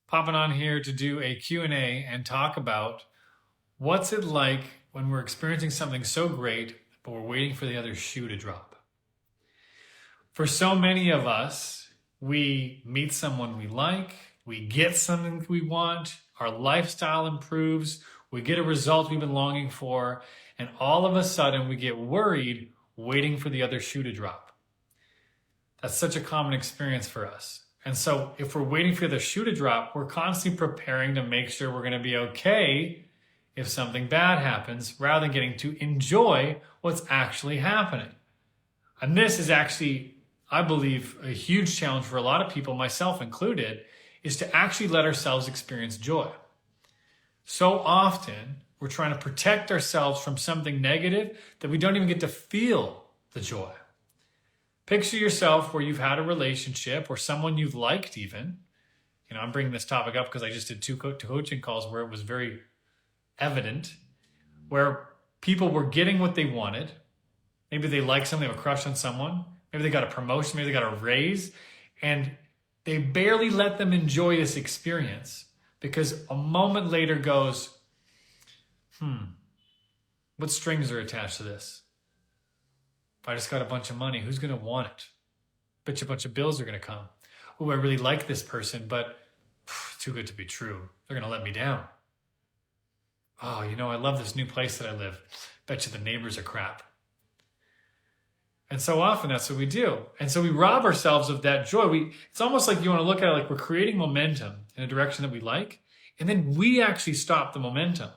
Popping on here to do a Q&A and talk about what's it like when we're experiencing something so great, but we're waiting for the other shoe to drop. For so many of us, we meet someone we like, we get something we want, our lifestyle improves, we get a result we've been longing for, and all of a sudden we get worried waiting for the other shoe to drop. That's such a common experience for us. And so if we're waiting for the shoe to drop, we're constantly preparing to make sure we're going to be okay if something bad happens, rather than getting to enjoy what's actually happening. And this is actually, I believe, a huge challenge for a lot of people, myself included, is to actually let ourselves experience joy. So often, we're trying to protect ourselves from something negative that we don't even get to feel the joy. Picture yourself where you've had a relationship or someone you've liked even. I'm bringing this topic up because I just did two coaching calls where it was very evident, where people were getting what they wanted. Maybe they like something, they have a crush on someone. Maybe they got a promotion, maybe they got a raise, and they barely let them enjoy this experience because a moment later goes, what strings are attached to this? If I just got a bunch of money, who's going to want it? Bet you a bunch of bills are going to come. Oh, I really like this person, but too good to be true. They're going to let me down. Oh, I love this new place that I live. Bet you the neighbors are crap. And so often that's what we do. And so we rob ourselves of that joy. It's almost like you want to look at it like we're creating momentum in a direction that we like, and then we actually stop the momentum.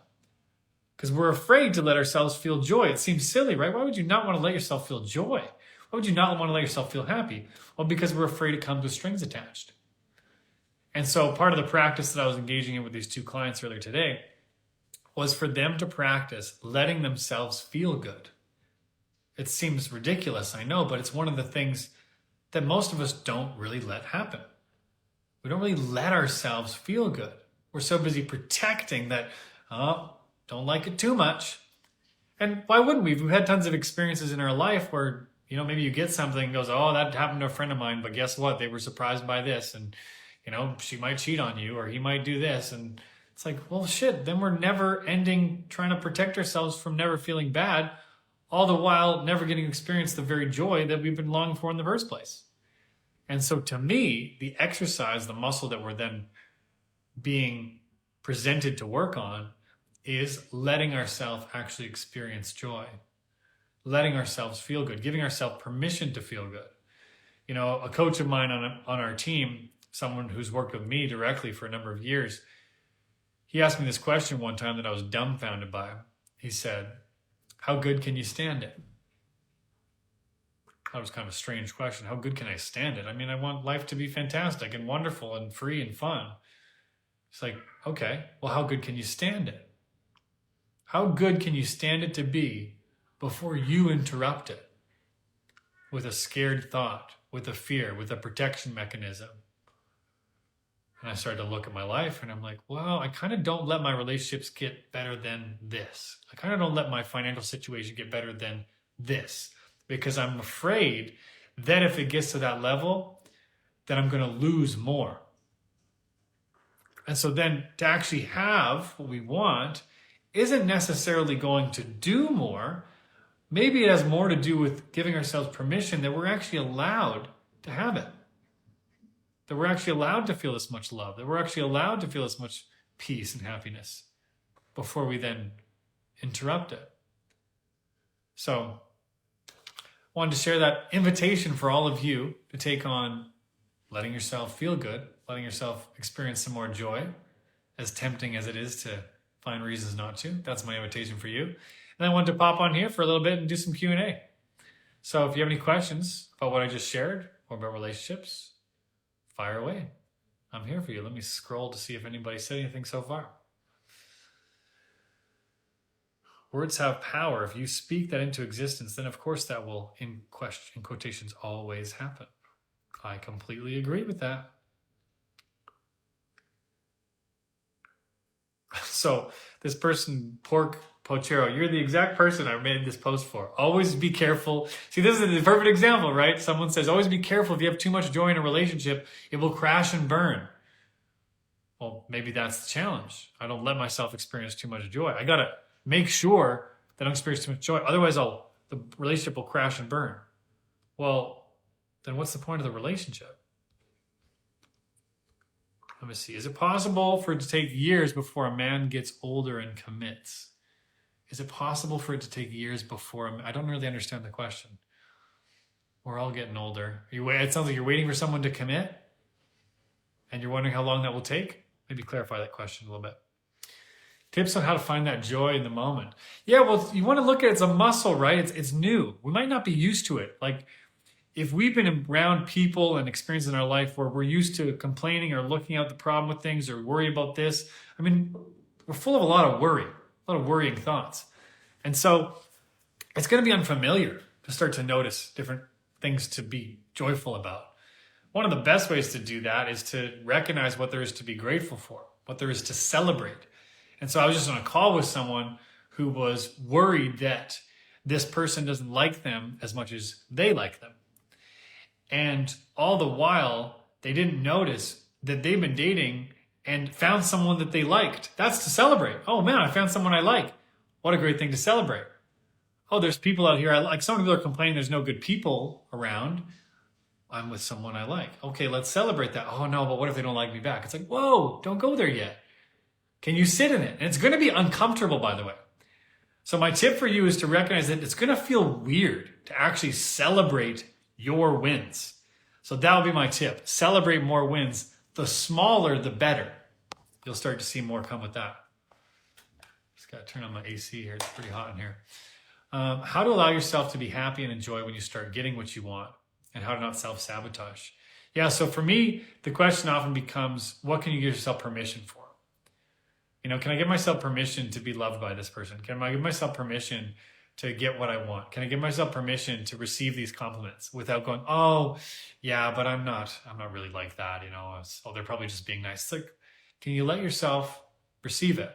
Because we're afraid to let ourselves feel joy. It seems silly, right? Why would you not want to let yourself feel joy? Why would you not want to let yourself feel happy? Well, because we're afraid it comes with strings attached. And so part of the practice that I was engaging in with these two clients earlier today was for them to practice letting themselves feel good. It seems ridiculous, I know, but it's one of the things that most of us don't really let happen. We don't really let ourselves feel good. We're so busy protecting that, don't like it too much. And why wouldn't we? We've had tons of experiences in our life where, maybe you get something and goes, oh, that happened to a friend of mine, but guess what? They were surprised by this. And, she might cheat on you or he might do this. And it's like, well, shit, then we're never ending trying to protect ourselves from never feeling bad, all the while never getting to experience the very joy that we've been longing for in the first place. And so to me, the exercise, the muscle that we're then being presented to work on is letting ourselves actually experience joy, letting ourselves feel good, giving ourselves permission to feel good. A coach of mine on our team, someone who's worked with me directly for a number of years, he asked me this question one time that I was dumbfounded by. He said, how good can you stand it? That was kind of a strange question. How good can I stand it? I want life to be fantastic and wonderful and free and fun. It's like, okay, well, how good can you stand it? How good can you stand it to be before you interrupt it with a scared thought, with a fear, with a protection mechanism? And I started to look at my life and I'm like, well, I kind of don't let my relationships get better than this. I kind of don't let my financial situation get better than this because I'm afraid that if it gets to that level, then I'm going to lose more. And so then to actually have what we want isn't necessarily going to do more. Maybe it has more to do with giving ourselves permission that we're actually allowed to have it. That we're actually allowed to feel this much love, that we're actually allowed to feel this much peace and happiness before we then interrupt it. So I wanted to share that invitation for all of you to take on letting yourself feel good, letting yourself experience some more joy, as tempting as it is to find reasons not to. That's my invitation for you. And I wanted to pop on here for a little bit and do some Q&A. So if you have any questions about what I just shared or about relationships, fire away. I'm here for you. Let me scroll to see if anybody said anything so far. Words have power. If you speak that into existence, then of course that will, in quotations, always happen. I completely agree with that. So this person, Pork Pochero, you're the exact person I made this post for. Always be careful. See, this is the perfect example, right? Someone says, always be careful. If you have too much joy in a relationship, it will crash and burn. Well, maybe that's the challenge. I don't let myself experience too much joy. I got to make sure that I don't experience too much joy. Otherwise, the relationship will crash and burn. Well, then what's the point of the relationship? Let me see. Is it possible for it to take years before a man gets older and commits? Is it possible for it to take years before I don't really understand the question. We're all getting older. It sounds like you're waiting for someone to commit and you're wondering how long that will take. Maybe clarify that question a little bit. Tips on how to find that joy in the moment. Yeah, well, you want to look at it as a muscle, right? It's new. We might not be used to it. Like if we've been around people and experiences in our life where we're used to complaining or looking at the problem with things or worry about this, I mean, we're full of a lot of worry, a lot of worrying thoughts. And so it's going to be unfamiliar to start to notice different things to be joyful about. One of the best ways to do that is to recognize what there is to be grateful for, what there is to celebrate. And so I was just on a call with someone who was worried that this person doesn't like them as much as they like them. And all the while, they didn't notice that they've been dating and found someone that they liked. That's to celebrate. Oh man, I found someone I like. What a great thing to celebrate. Oh, there's people out here I like. Some people are complaining there's no good people around. I'm with someone I like. Okay, let's celebrate that. Oh no, but what if they don't like me back? It's like, whoa, don't go there yet. Can you sit in it? And it's going to be uncomfortable, by the way. So my tip for you is to recognize that it's going to feel weird to actually celebrate your wins. So that would be my tip. Celebrate more wins. The smaller, the better. You'll start to see more come with that. Just got to turn on my AC here. It's pretty hot in here. How to allow yourself to be happy and enjoy when you start getting what you want, and how to not self-sabotage. Yeah, so for me, the question often becomes, what can you give yourself permission for? You know, can I give myself permission to be loved by this person? Can I give myself permission to get what I want? Can I give myself permission to receive these compliments without going, oh, yeah, but I'm not really like that, you know, oh, they're probably just being nice. It's like, can you let yourself receive it?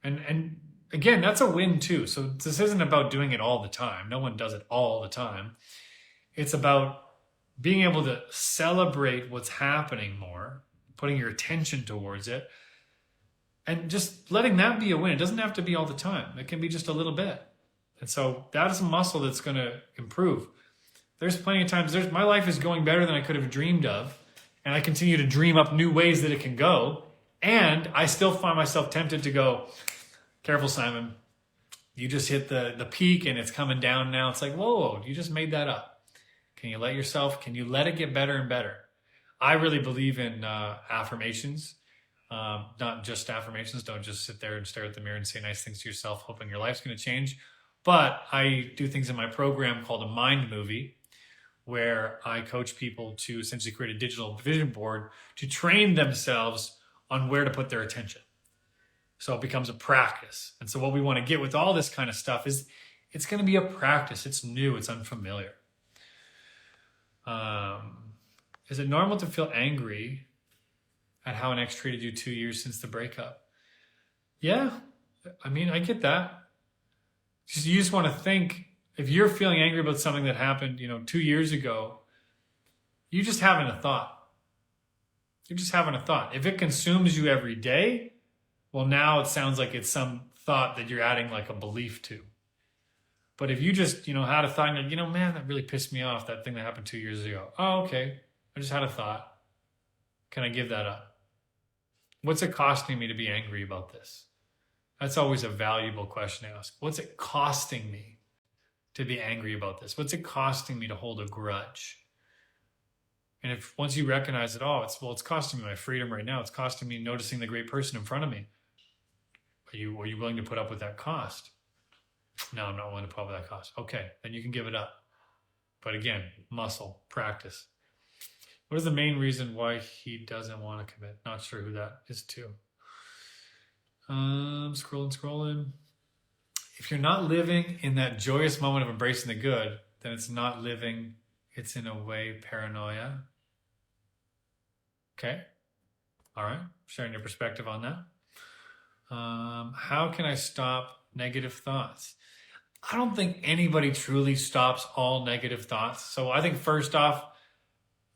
And again, that's a win too. So this isn't about doing it all the time. No one does it all the time. It's about being able to celebrate what's happening more, putting your attention towards it, and just letting that be a win. It doesn't have to be all the time. It can be just a little bit. And so that is a muscle that's going to improve. There's plenty of times, my life is going better than I could have dreamed of. And I continue to dream up new ways that it can go. And I still find myself tempted to go, careful, Simon. You just hit the peak and it's coming down now. It's like, whoa, you just made that up. Can you let it get better and better? I really believe in affirmations. Not just affirmations. Don't just sit there and stare at the mirror and say nice things to yourself, hoping your life's going to change. But I do things in my program called a mind movie, where I coach people to essentially create a digital vision board to train themselves on where to put their attention. So it becomes a practice. And so what we want to get with all this kind of stuff is it's going to be a practice. It's new. It's unfamiliar. Is it normal to feel angry at how an ex treated you 2 years since the breakup? Yeah, I mean, I get that. You just want to think, if you're feeling angry about something that happened, 2 years ago, you're just having a thought. You're just having a thought. If it consumes you every day, well, now it sounds like it's some thought that you're adding like a belief to. But if you just, had a thought and you're, man, that really pissed me off, that thing that happened 2 years ago. Oh, okay. I just had a thought. Can I give that up? What's it costing me to be angry about this? That's always a valuable question to ask. What's it costing me to be angry about this? What's it costing me to hold a grudge? And if once you recognize that, it's costing me my freedom right now. It's costing me noticing the great person in front of me. Are you willing to put up with that cost? No, I'm not willing to put up with that cost. Okay, then you can give it up. But again, muscle, practice. What is the main reason why he doesn't want to commit? Not sure who that is to. Scrolling. If you're not living in that joyous moment of embracing the good, then it's not living. It's in a way paranoia. Okay. All right. Sharing your perspective on that. How can I stop negative thoughts? I don't think anybody truly stops all negative thoughts. So I think first off,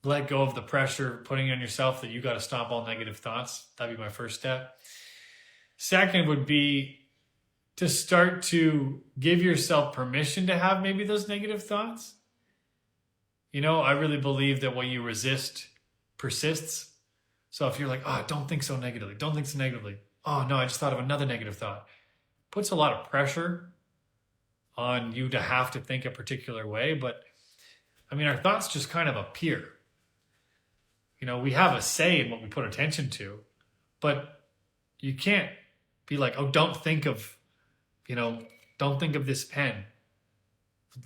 let go of the pressure putting on yourself that you got to stop all negative thoughts. That'd be my first step. Second would be to start to give yourself permission to have maybe those negative thoughts. I really believe that what you resist persists. So if you're like, oh, don't think so negatively, don't think so negatively. Oh no, I just thought of another negative thought. Puts a lot of pressure on you to have to think a particular way. But our thoughts just kind of appear. We have a say in what we put attention to, but you can't be like, oh, don't think of this pen.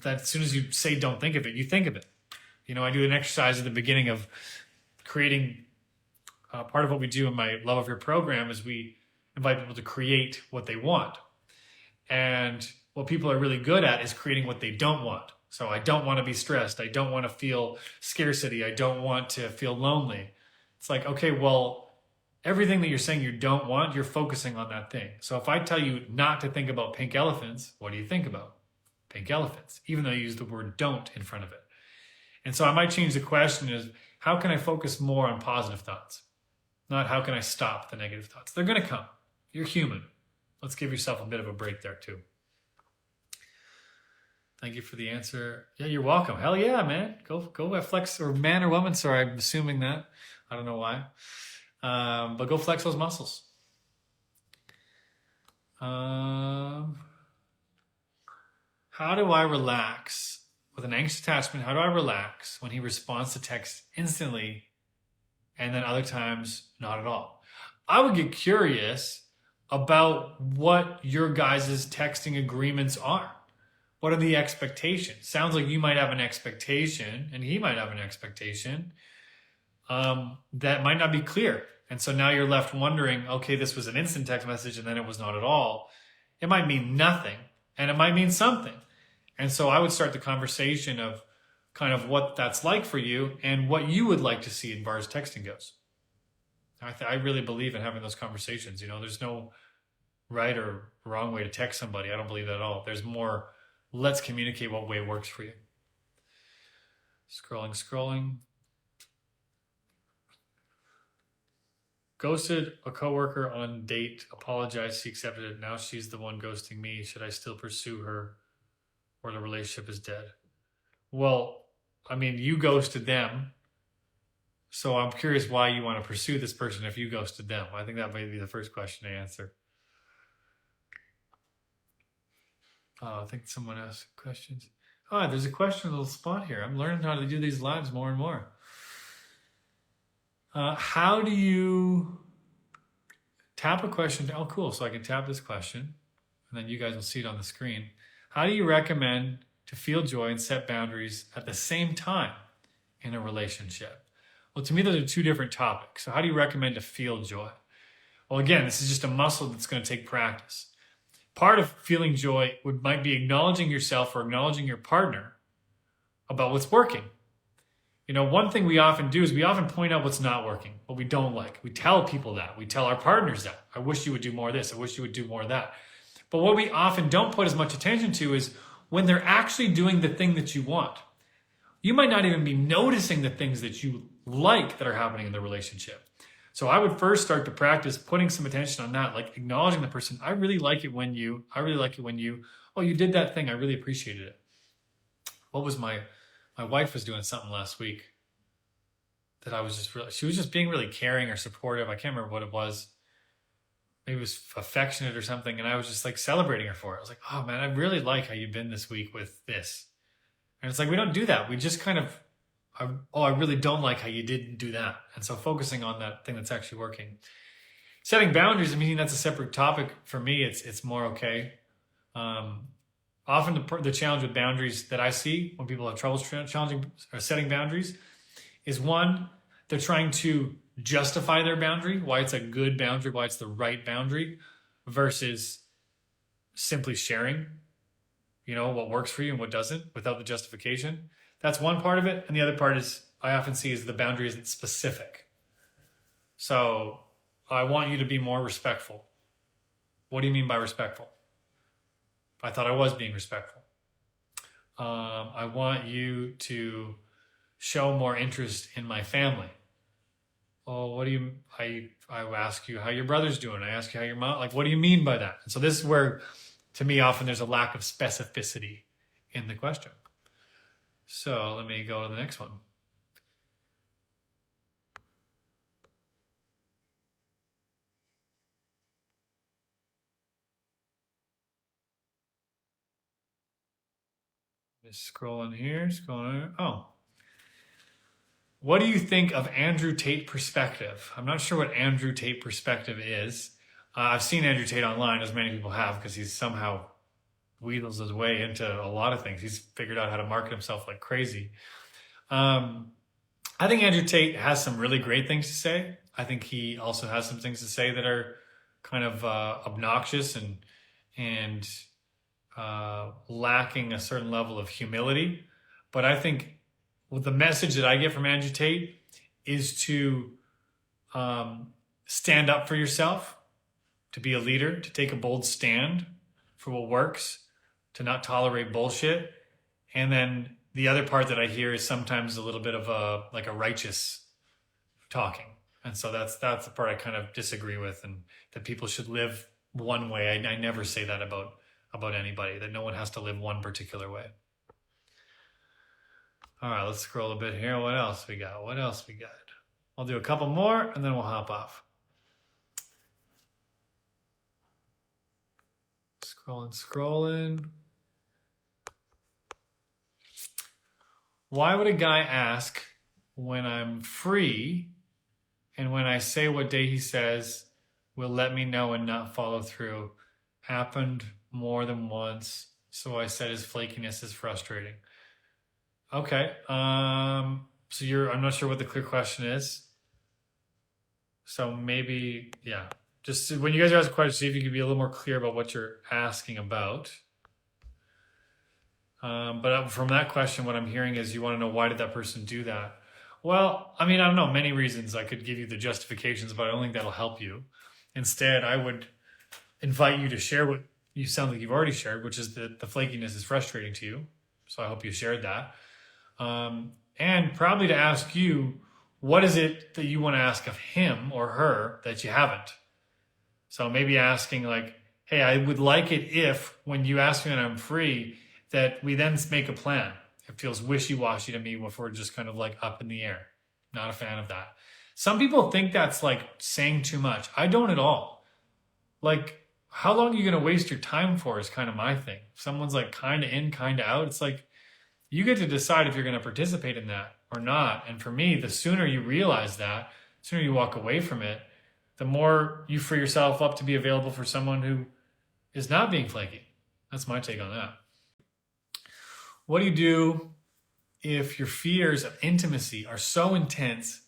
That as soon as you say don't think of it, you think of it. I do an exercise at the beginning of creating, part of what we do in my Love of Your program is we invite people to create what they want. And what people are really good at is creating what they don't want. So I don't want to be stressed. I don't want to feel scarcity. I don't want to feel lonely. It's like, okay, well, everything that you're saying you don't want, you're focusing on that thing. So if I tell you not to think about pink elephants, what do you think about? Pink elephants, even though you use the word don't in front of it. And so I might change the question is, how can I focus more on positive thoughts? Not how can I stop the negative thoughts? They're going to come. You're human. Let's give yourself a bit of a break there too. Thank you for the answer. Yeah, you're welcome. Hell yeah, man. Go flex, or man or woman. Sorry, I'm assuming that. I don't know why. But go flex those muscles. How do I relax with an anxious attachment? How do I relax when he responds to text instantly and then other times not at all? I would get curious about what your guys' texting agreements are. What are the expectations? Sounds like you might have an expectation and he might have an expectation that might not be clear. And so now you're left wondering, okay, this was an instant text message and then it was not at all. It might mean nothing and it might mean something. And so I would start the conversation of kind of what that's like for you and what you would like to see as far as texting goes. I really believe in having those conversations. There's no right or wrong way to text somebody. I don't believe that at all. There's more, let's communicate what way works for you. Scrolling. Ghosted a coworker on date, apologized, she accepted it. Now she's the one ghosting me. Should I still pursue her or the relationship is dead? Well, you ghosted them. So I'm curious why you want to pursue this person if you ghosted them. I think that might be the first question to answer. I think someone asked questions. There's a question, a little spot here. I'm learning how to do these lives more and more. How do you tap a question? Oh, cool. So I can tap this question and then you guys will see it on the screen. How do you recommend to feel joy and set boundaries at the same time in a relationship? Well, to me, those are two different topics. So how do you recommend to feel joy? Well, again, this is just a muscle that's going to take practice. Part of feeling joy might be acknowledging yourself or acknowledging your partner about what's working. One thing we often do is we often point out what's not working, what we don't like. We tell people that. We tell our partners that. I wish you would do more of this. I wish you would do more of that. But what we often don't put as much attention to is when they're actually doing the thing that you want. You might not even be noticing the things that you like that are happening in the relationship. So I would first start to practice putting some attention on that, like acknowledging the person. I really like it when you, oh, you did that thing. I really appreciated it. What was my wife was doing something last week that she was just being really caring or supportive. I can't remember what it was. Maybe it was affectionate or something. And I was just like celebrating her for it. I was like, oh man, I really like how you've been this week with this. And it's like, we don't do that. We just kind of, I really don't like how you didn't do that. And so focusing on that thing that's actually working. Setting boundaries, that's a separate topic for me. It's more okay. Often the challenge with boundaries that I see when people have trouble challenging or setting boundaries is one, they're trying to justify their boundary, why it's a good boundary, why it's the right boundary, versus simply sharing, what works for you and what doesn't without the justification. That's one part of it. And the other part is I often see is the boundary isn't specific. So I want you to be more respectful. What do you mean by respectful? I thought I was being respectful. I want you to show more interest in my family. Oh, what do you, I ask you how your brother's doing. I ask you how your mom, like, what do you mean by that? And so this is where, to me, often there's a lack of specificity in the question. So let me go to the next one. Just scrolling here, scrolling. Oh. What do you think of Andrew Tate perspective? I'm not sure what Andrew Tate perspective is. I've seen Andrew Tate online, as many people have, because he's somehow wheedles his way into a lot of things. He's figured out how to market himself like crazy. I think Andrew Tate has some really great things to say. I think he also has some things to say that are kind of obnoxious and lacking a certain level of humility. But I think the message that I get from Andrew Tate is to stand up for yourself, to be a leader, to take a bold stand for what works, to not tolerate bullshit. And then the other part that I hear is sometimes a little bit of a righteous talking. And so that's the part I kind of disagree with, and that people should live one way. I never say that about anybody, that no one has to live one particular way. All right, let's scroll a bit here. What else we got? I'll do a couple more and then we'll hop off. Scrolling. Why would a guy ask when I'm free, and when I say what day he says will let me know and not follow through? Happened more than once, so I said his flakiness is frustrating. Okay, so I'm not sure what the clear question is. So maybe, yeah. Just when you guys ask a question, see if you can be a little more clear about what you're asking about. But from that question, what I'm hearing is you want to know, why did that person do that? Well, I mean, I don't know, many reasons. I could give you the justifications, but I don't think that'll help you. Instead, I would invite you to share what you sound like you've already shared, which is that the flakiness is frustrating to you. So I hope you shared that. And probably to ask you, what is it that you want to ask of him or her that you haven't? So maybe asking like, hey, I would like it if, when you ask me when I'm free, that we then make a plan. It feels wishy-washy to me if we're just kind of like up in the air. Not a fan of that. Some people think that's like saying too much. I don't at all. Like, how long are you going to waste your time for is kind of my thing. If someone's like kind of in, kind of out, it's like, you get to decide if you're going to participate in that or not. And for me, the sooner you realize that, the sooner you walk away from it, the more you free yourself up to be available for someone who is not being flaky. That's my take on that. What do you do if your fears of intimacy are so intense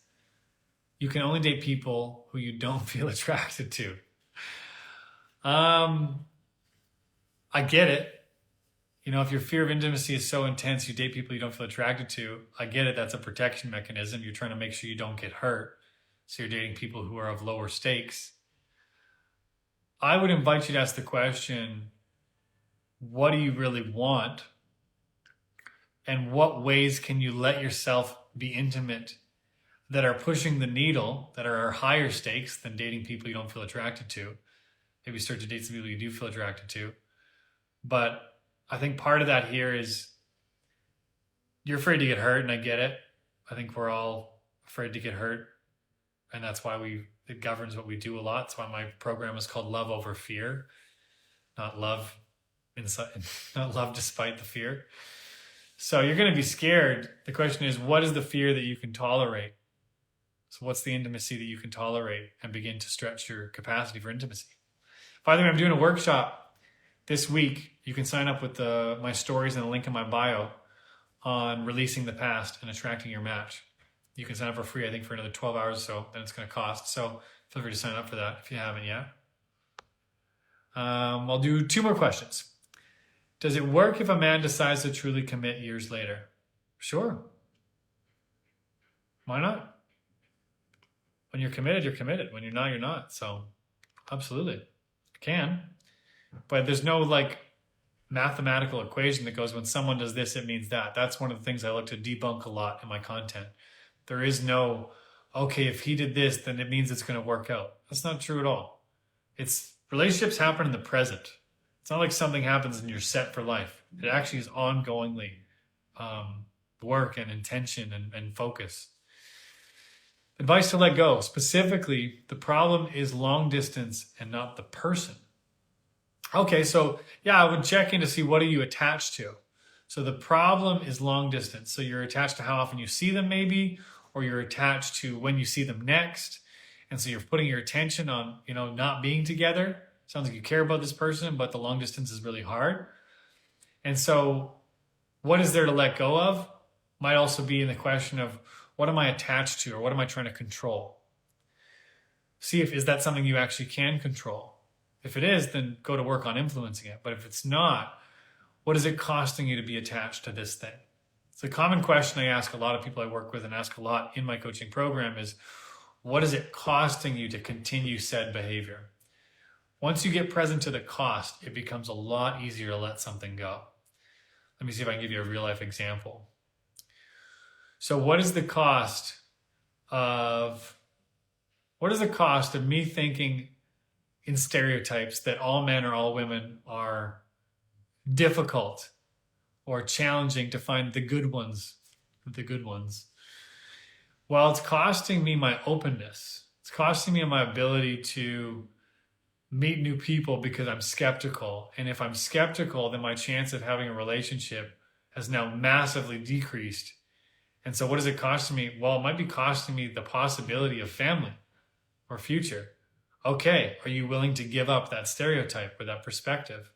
you can only date people who you don't feel attracted to? I get it. You know, if your fear of intimacy is so intense, you date people you don't feel attracted to. I get it. That's a protection mechanism. You're trying to make sure you don't get hurt. So you're dating people who are of lower stakes. I would invite you to ask the question, what do you really want? And what ways can you let yourself be intimate that are pushing the needle, that are higher stakes than dating people you don't feel attracted to? Maybe start to date some people you do feel attracted to. But I think part of that here is you're afraid to get hurt, and I get it. I think we're all afraid to get hurt. And that's why it governs what we do a lot. That's why my program is called Love Over Fear, not love despite the fear. So you're going to be scared. The question is, what is the fear that you can tolerate? So what's the intimacy that you can tolerate, and begin to stretch your capacity for intimacy? By the way, I'm doing a workshop this week. You can sign up with my stories and the link in my bio on releasing the past and attracting your match. You can sign up for free, I think, for another 12 hours or so. Then it's going to cost. So feel free to sign up for that if you haven't yet. I'll do 2 more questions. Does it work if a man decides to truly commit years later? Sure. Why not? When you're committed, you're committed. When you're not, you're not. So absolutely. It can. But there's no like mathematical equation that goes, when someone does this, it means that. That's one of the things I look to debunk a lot in my content. There is no, okay, if he did this, then it means it's going to work out. That's not true at all. It's relationships happen in the present. It's not like something happens and you're set for life. It actually is ongoingly work and intention and focus. Advice to let go. Specifically, the problem is long distance and not the person. Okay, so yeah, I would check in to see, what are you attached to? So the problem is long distance. So you're attached to how often you see them maybe, or you're attached to when you see them next. And so you're putting your attention on, not being together. Sounds like you care about this person, but the long distance is really hard. And so what is there to let go of? Might also be in the question of, what am I attached to, or what am I trying to control? See is that something you actually can control. If it is, then go to work on influencing it. But if it's not, what is it costing you to be attached to this thing? It's a common question I ask a lot of people I work with and ask a lot in my coaching program is, what is it costing you to continue said behavior? Once you get present to the cost, it becomes a lot easier to let something go. Let me see if I can give you a real life example. So what is the cost of me thinking in stereotypes that all men or all women are difficult or challenging to find the good ones? Well, it's costing me my openness. It's costing me my ability to meet new people because I'm skeptical. And if I'm skeptical, then my chance of having a relationship has now massively decreased. And so what is it costing me? Well, it might be costing me the possibility of family or future. Okay, are you willing to give up that stereotype or that perspective,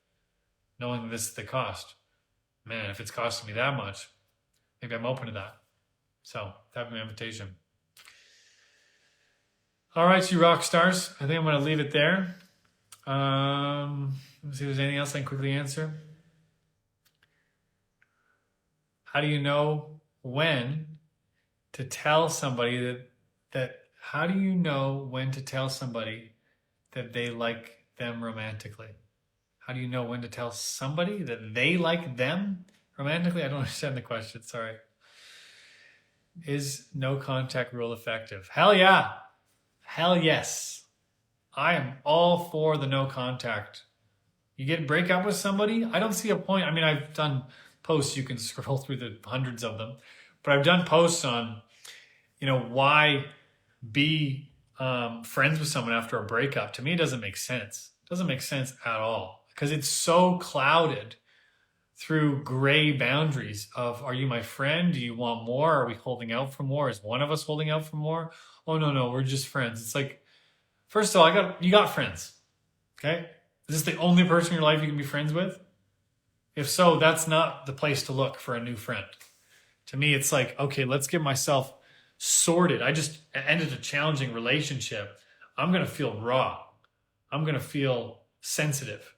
knowing that this is the cost? Man, if it's costing me that much, maybe I'm open to that. So that's my invitation. All right, you rock stars. I think I'm going to leave it there. Let's see if there's anything else I can quickly answer. How do you know when to tell somebody how do you know when to tell somebody that they like them romantically? How do you know when to tell somebody that they like them romantically? I don't understand the question, sorry. Is no contact rule effective? Hell yeah. Hell yes. I am all for the no contact. You break up with somebody, I don't see a point. I mean, I've done posts, you can scroll through the hundreds of them, but I've done posts on, why be friends with someone after a breakup. To me, it doesn't make sense. It doesn't make sense at all because it's so clouded through gray boundaries of, are you my friend? Do you want more? Are we holding out for more? Is one of us holding out for more? Oh, no, we're just friends. It's like, first of all, you got friends, okay? Is this the only person in your life you can be friends with? If so, that's not the place to look for a new friend. To me, it's like, okay, let's get myself sorted. I just ended a challenging relationship. I'm going to feel raw. I'm going to feel sensitive.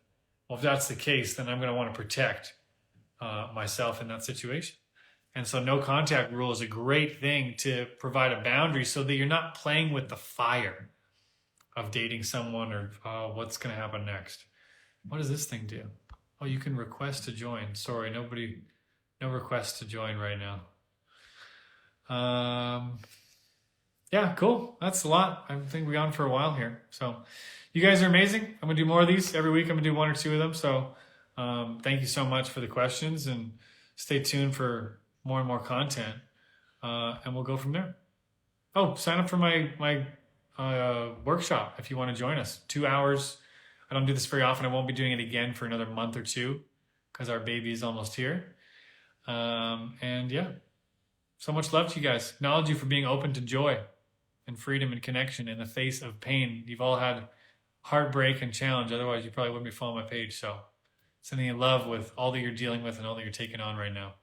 Well, if that's the case, then I'm going to want to protect myself in that situation. And so no contact rule is a great thing to provide a boundary so that you're not playing with the fire of dating someone or what's going to happen next. What does this thing do? Oh, you can request to join. Sorry, no request to join right now. Yeah, cool. That's a lot. I think we're on for a while here. So you guys are amazing. I'm going to do more of these every week. I'm going to do one or two of them. So thank you so much for the questions and stay tuned for more and more content. And we'll go from there. Oh, sign up for my workshop if you want to join us. 2 hours. I don't do this very often. I won't be doing it again for another month or two because our baby is almost here. And yeah, so much love to you guys. Acknowledge you for being open to joy and freedom and connection in the face of pain. You've all had heartbreak and challenge. Otherwise, you probably wouldn't be following my page. So sending you love with all that you're dealing with and all that you're taking on right now.